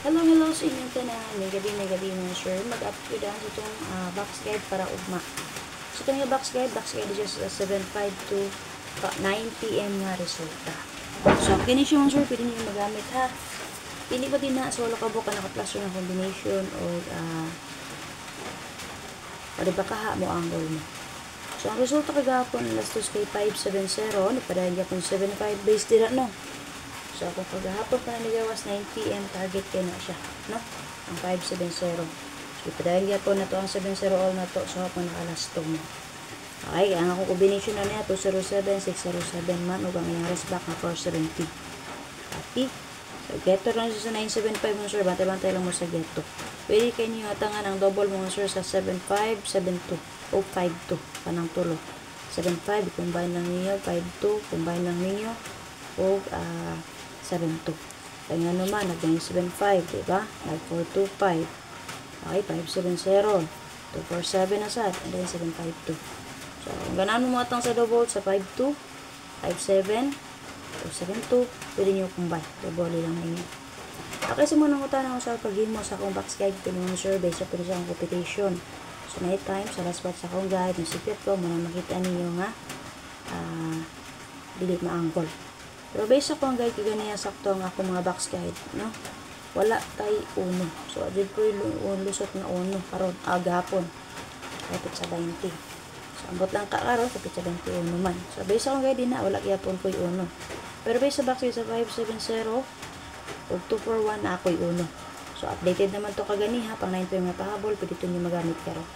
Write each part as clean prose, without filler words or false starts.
Hello sa inyong tanan. May gabi mo sure. Mag-upload ang itong box guide para ugma. So, itong box guide is just 7:05 to 9 p.m. nga resulta. So, kini siya sure, pwede niyo magamit ha. Pili pa din na, so wala ka buka naka-plus yung combination o ba kaha mo angle mo. So, ang resulta kagapon, last dos kay 570, nagpadayan niya kung 75 base dira, no? So, kung paghahapon pa na nagawas 9 p.m. target kayo na siya, no? Ang 570. So, ipadayan niya po na to ang 70 all na to. So, hapon nakalas to mo. Okay, ang akong combination na niya, 207, 607 man, o ang iyang rest back na 470. Copy. So, geto lang siya sa 975 mo, sir. Bantay-bantay lang mo sa geto. Pwede kayo niyo atangan ang double mo, sir, sa 7572 o 52. Panang tulo. 75, combine lang niyo. 52, combine lang niyo. O, 72. Kaya nga naman, nag-975, diba? Nag-425. Okay, 570. 247 na sad. And then, 752. So, kung ganaan mo matang sa double sa 52, 57, 272, pwede nyo combine. Double lang ninyo. Okay, simunang utanang ko sa pag-himo sa akong box guide. Pinunong survey sa pwede sa akong competition. So, night time, sa last part sa akong guide, yung secret ko, muna makita ninyo nga, delete ma-angle. Pero based ako ang guide kagania sakto ang ako mga box guide, no? Wala tay uno. So, adil ko yung lusot na uno karon agapon. Kapit sa 20. So, ambot lang ka karon kapit sa 21 man. So, based akong guide na wala gyapon ko yung uno. Pero based sa box guide sa 570 ug 241 na ako yung uno. So, updated naman to kaganiha pang 9 PM na pahabol, pwede ito nyo magamit karon.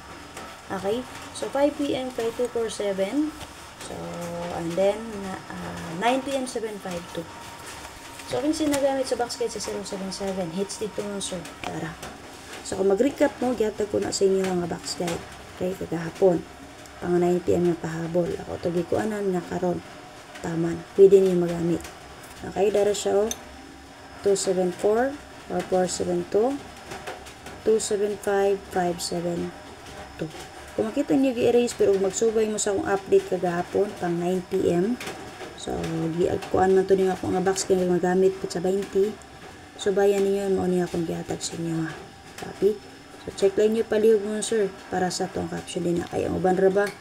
Okay? So, 5 PM kay 247. So, and then, 9 PM 752. So, kung sinagamit sa box guide sa 077, hits dito nun, sir. Tara. So, kung mag-recap mo, gyatag ko na sa inyo ang box guide. Okay, kagahapon. Pang 9 PM na pahabol. Ako, tagi ko anan nga karon. Taman. Pwede niyo magamit. Okay, dara siya, 274, 4472, 275, 572. Kung makita nyo i-erase pero magsubay mo sa akong update kagahapon pang 9 PM. So, kuan man to niyo ako nga box kaya magamit po sa 20. Subayan niyo mo niya akong gihatag sa inyo ha. Copy. So, check lang niyo palihog mo sir para sa tong caption din na kay ang uban ra ba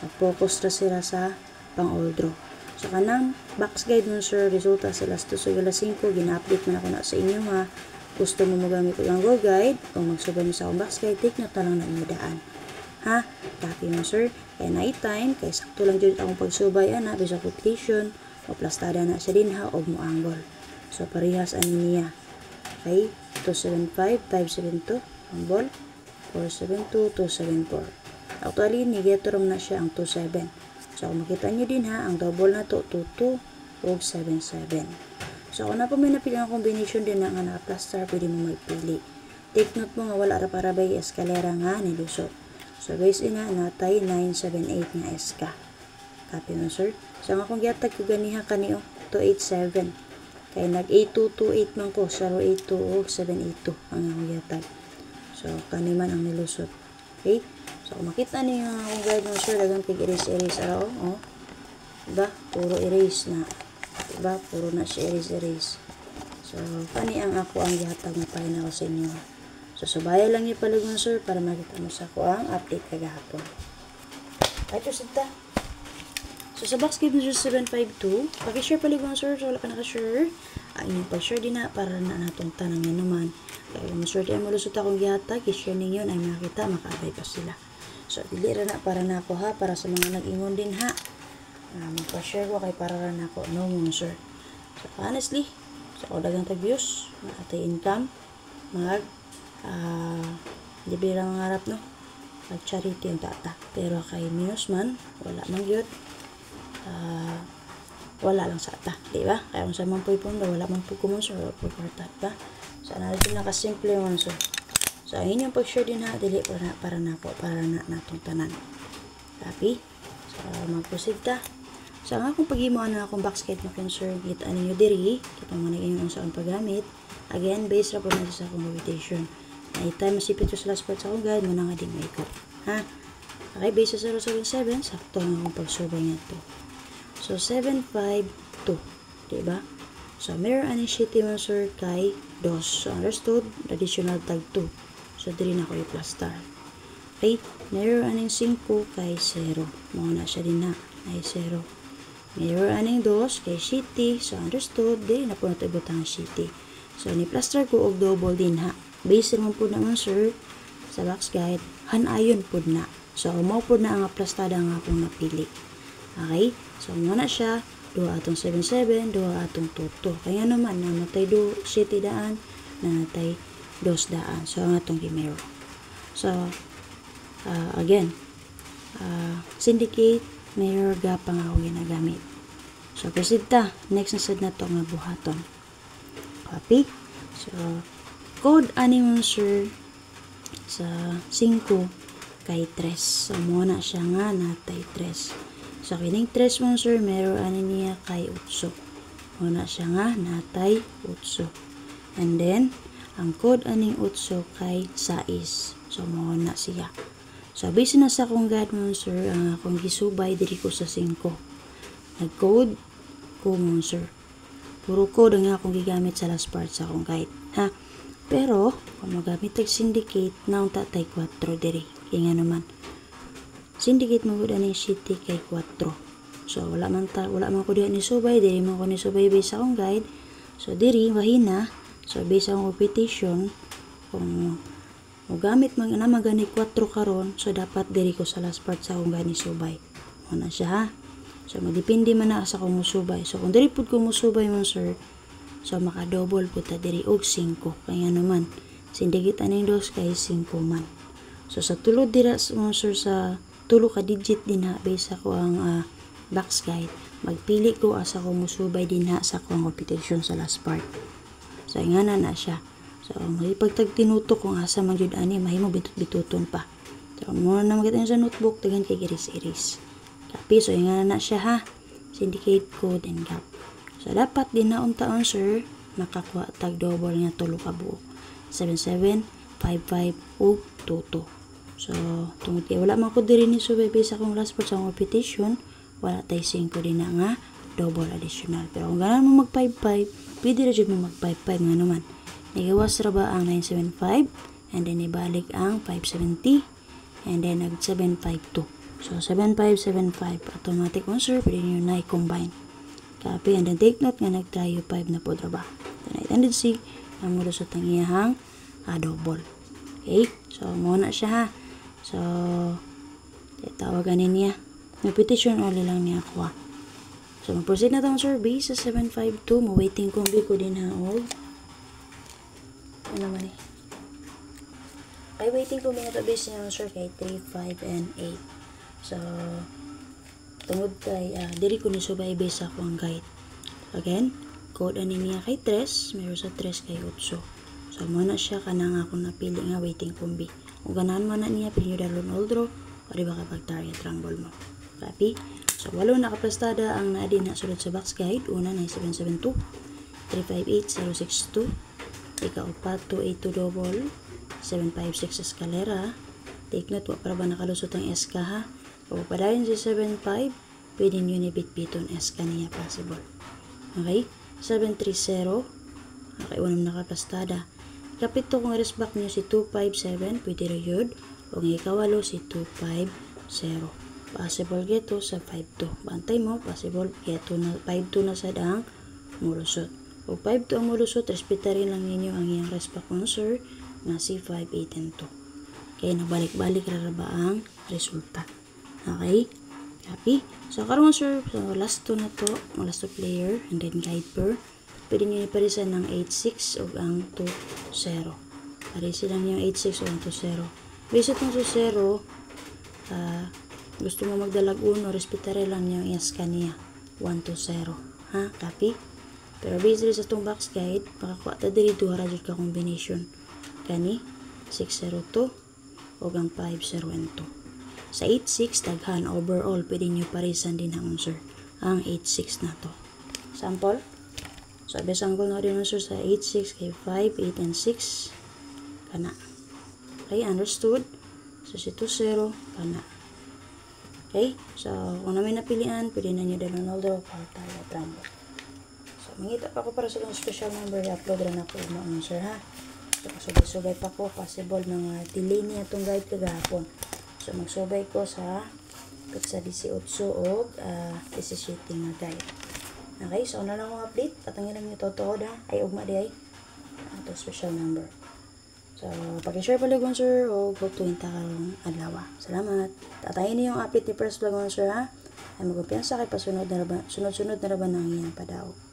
mag-focus ra sila sa pang all draw. So, kanang box guide mo sir resulta sa last 2 sa 5 gina-update man ako na sa inyo ha. Gusto mo magamit ko ang go guide o magsubay mo sa akong box guide, take note lang na inyo daan. Ha? Copy mo sir. Kaya night time, kaya sakto lang dyan akong pagsubay ana, bisa completion, o plastada na siya din ha, o mo angle. So, parehas ani niya. Okay? 275, 572, ang ball. 472, 274. Actually, nigeto na siya ang 27. So, kung makita nyo din ha, ang double na to, 22, o 77. So, kung na po may napili ang combination din na nga naka-plaster, pwede mo magpili. Take note mo nga wala ra para bay eskalera nga nilusot. So, base ina, natay 978 nga SK. Copy mo, sir. So, ang akong giatag ko ganiha kaniyo, 287. Kaya nag-8228 man ko, 082 782 ang akong giatag. So, kani man ang nilusot. Okay? So, kung makita niyo ang akong guide mo, sir, dagang pig-erase araw. Oh. Diba? Puro erase na. Diba? Puro na siya erase. So, kani ang ako ang giatag na pahin ako sa inyo. So, subayan lang yung paligon, sir, para makita mo sa ako ang update kagahapon. Ito, sita. So, sa box give nyo 752, pag-share paligon, sir, so wala ka naka-share. Inyong pag-share din na, para na natong tanang yan naman. Kaya kung sir, tayo malusot akong gihata, i-share ninyo, ay makita, makaabay pa sila. So, dilira na, para na ako, ha, para sa mga nag-ingon din, ha. Magpa-share ko, kay para na ako, no mo, sir. So, honestly, so, dagang tag-views, nakatay income, di bilang harap no charity yung tata pero kay minus man wala man yun wala lang sa ata di ba kaya kung sa man po ipon wala man po kumon so wala po kwarta ba so natin nakasimple man so ang inyong pag-share din ha dili para na po para na natong tanan copy so mag-proceed ta so ang akong paghimo na akong box guide makin sir kita ninyo diri kitang manigin yung saan paggamit again based ra po na sa akong meditation. Night time masipit sa last part sa akong guide mo na nga din makeup. Ha? Okay, base sa 077, sakto ang akong pagsubay nga ito. So, 752. Diba? So, mirror aning city mo sir kay 2. So, understood? Additional tag 2. So, diri na ko i-plastar. Okay? Mirror aning 5 kay 0. Muna siya din na. Ay 0. Mirror aning 2 kay city. So, understood? Diri na po na ito ibutang city. So, ni-plaster ko og double din ha. Base naman po naman sir sa box guide. Hanayon po na. So, mo po na ang plastada nga akong napili. Okay? So, muna siya. 2 atong 77, 2 atong 22. Kaya naman, namatay 2 city daan, namatay 2 daan. So, ang atong gimero. So, again, syndicate, mirror, gapang ako ginagamit. So, proceed ta. Next na sad na to nga buhaton. Copy. So, code animal sir sa 5 kay 3. So, muna siya nga natay 3. So, kining 3 mo sir, meron ano niya kay 8. Muna siya nga, natay 8. And then, ang code aning 8 kay 6. So, muna siya. So, base na sa akong guide mo sir, ang akong gisubay, diri ko sa 5. Nag-code ko mo sir. Puro code ang akong gigamit sa last part sa akong guide. Ha? Pero, kung magamit tag-syndicate, naong tatay 4 diri. Kaya nga naman, syndicate mo gud ani city kay 4. So wala man ko diha ni subay, diri man ko ni subay base sa akong guide. So diri mahina. So base sa akong repetition, kung mo gamit man na magani 4 karon, so dapat diri ko sa last part sa akong guide ni subay. Ana siya ha. So magdepende man na sa akong musubay. So kung diri pud ko musubay man sir, so maka-double pud ta diri og 5. Kaya naman syndicate aning 2 kay 5 man. So sa tulod dira mo sir sa tulo ka digit din ha base ako ang box guide, magpili ko asa ko musubay din ha sa akong repetition sa last part. So ingana na siya. So magipagtag tinuto kung asa man jud ani mahimo bitut-bituton pa. So mo na makita sa notebook dagan kay iris-iris. Copy. So ingana na siya ha. Syndicate code and gap. So dapat din na untaon sir makakuha tag double nga tulo ka buo. 77, 55 ug 22. So, tungod kay wala man ko diri ni subay sa akong last part sa akong repetition, wala tay 5 din na nga double additional. Pero kung ganahan mo mag 55, pwede ra jud mo mag 55 nga naman. Nigawas ra ba ang 975 and then ibalik ang 570 and then nag 752. So 7575 automatic answer pwede niyo na i-combine. Copy and then take note nga nag-try 5 na pod ra ba. Then tendency ang mo sa tangiyahang double. Okay? So mo na siya ha. So, tawagan niya. Repetition only lang niya ako. So, mag-proceed na itong survey sa 752. Mawaiting combi ko din ha. Ano naman eh. Ay, waiting combi na ito base niya sir kay 3, 5, and 8. So, tungod kay, diri ko ni subay base ako ang guide. Again, code ani niya kay 3. Meron sa 3 kay 8. So, muna siya kanang ako napili nga waiting combi. Kung ganahan mo na niya, pili nyo dalon all draw, o di ba kapag target rumble mo. Copy. So, 8 nakaplastada ang naadi na sulod sa box guide. Una na 772, 358, 062, ika 4, 282 double, 756 escalera. Take note, para ba nakalusot ang SK ha? O padayon si 75, pwede nyo ni bitbiton SK niya possible. Okay? 730, okay, unang nakaplastada. Kapito kung resback niyo si 257, pwede rin yun. Kung ikawalo si 250. Possible geto sa 52. Bantay mo, possible geto na 52 na sa daang mulusot. Kung 52 ang mulusot, respetarin lang ninyo ang iyang resback answer na si 5, 8, and 2. Kaya nabalik-balik raraba ang resulta. Okay? Copy? So, karon sir, so last 2 na to, last 2 player, and then guide per. Pwede nyo iparisan ng 8-6 o ang 2-0. Parisin lang yung 8-6 o ang 2-0. Base itong 2-0, gusto mo magdalag 1, respetare lang yung SK niya. 1-2-0. Ha? Copy? Pero based rin sa itong box guide, makakuha ta diri 2 radyo ka combination. Kani, 6-0-2 o ang 5-0-2. Sa 8-6, daghan overall, pwede nyo parisan din ang answer. Ang 8-6 na to. Sample? So, besang ko na rin answer sa 8, 6, kay 5, 8, and 6. Kana. Okay, understood? So, si 2, 0, kana. Okay? So, kung namin napilian, pwede na nyo dalawang draw para tayo trumbo. So, So, mangita pa ko para sa mga special number. I-upload rin ako mga sir ha. So, subay-subay pa ko. Possible mga delay niya itong guide kagahapon. So, magsubay ko sa sa 18 o 17 nga guide. Okay, so ano lang akong update. Tatangin lang yung totoo da. Ay, ugma di ay. Ito special number. So, pag-share pala kung sir o pagtuwin ta karong adlaw. Salamat. Tatayin niyo yung update ni First Vlog sir ha. Ay magkumpiyansa kay pasunod na raban, sunod-sunod na raban ng iyang padaog.